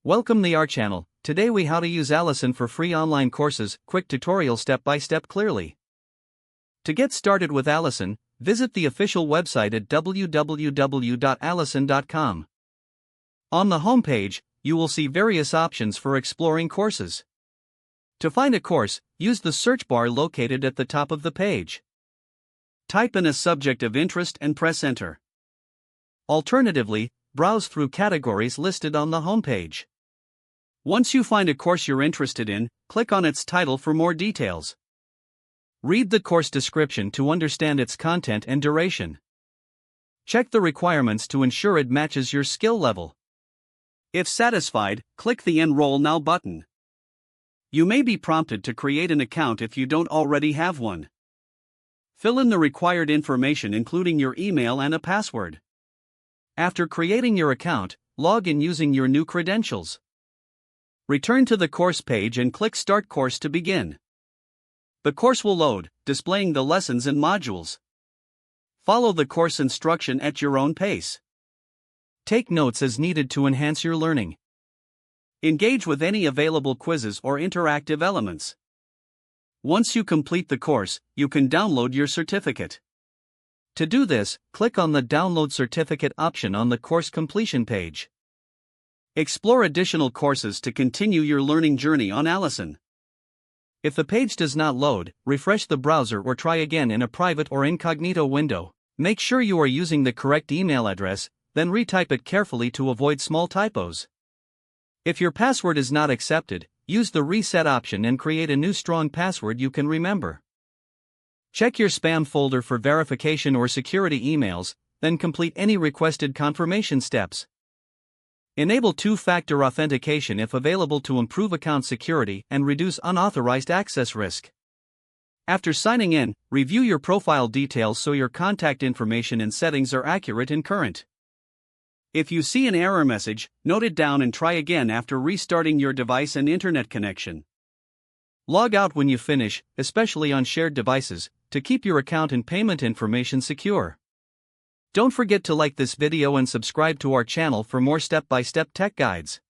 Welcome to our channel. Today we how to use Alison for free online courses, quick tutorial step by step clearly. To get started with Alison, visit the official website at www.alison.com. On the homepage, you will see various options for exploring courses. To find a course, use the search bar located at the top of the page. Type in a subject of interest and press enter. Alternatively, browse through categories listed on the homepage. Once you find a course you're interested in, click on its title for more details. Read the course description to understand its content and duration. Check the requirements to ensure it matches your skill level. If satisfied, click the Enroll Now button. You may be prompted to create an account if you don't already have one. Fill in the required information including your email and a password. After creating your account, log in using your new credentials. Return to the course page and click Start Course to begin. The course will load, displaying the lessons and modules. Follow the course instruction at your own pace. Take notes as needed to enhance your learning. Engage with any available quizzes or interactive elements. Once you complete the course, you can download your certificate. To do this, click on the Download Certificate option on the course completion page. Explore additional courses to continue your learning journey on Alison. If the page does not load, refresh the browser or try again in a private or incognito window. Make sure you are using the correct email address, then retype it carefully to avoid small typos. If your password is not accepted, use the reset option and create a new strong password you can remember. Check your spam folder for verification or security emails, then complete any requested confirmation steps. Enable two-factor authentication if available to improve account security and reduce unauthorized access risk. After signing in, review your profile details so your contact information and settings are accurate and current. If you see an error message, note it down and try again after restarting your device and internet connection. Log out when you finish, especially on shared devices, to keep your account and payment information secure. Don't forget to like this video and subscribe to our channel for more step-by-step tech guides.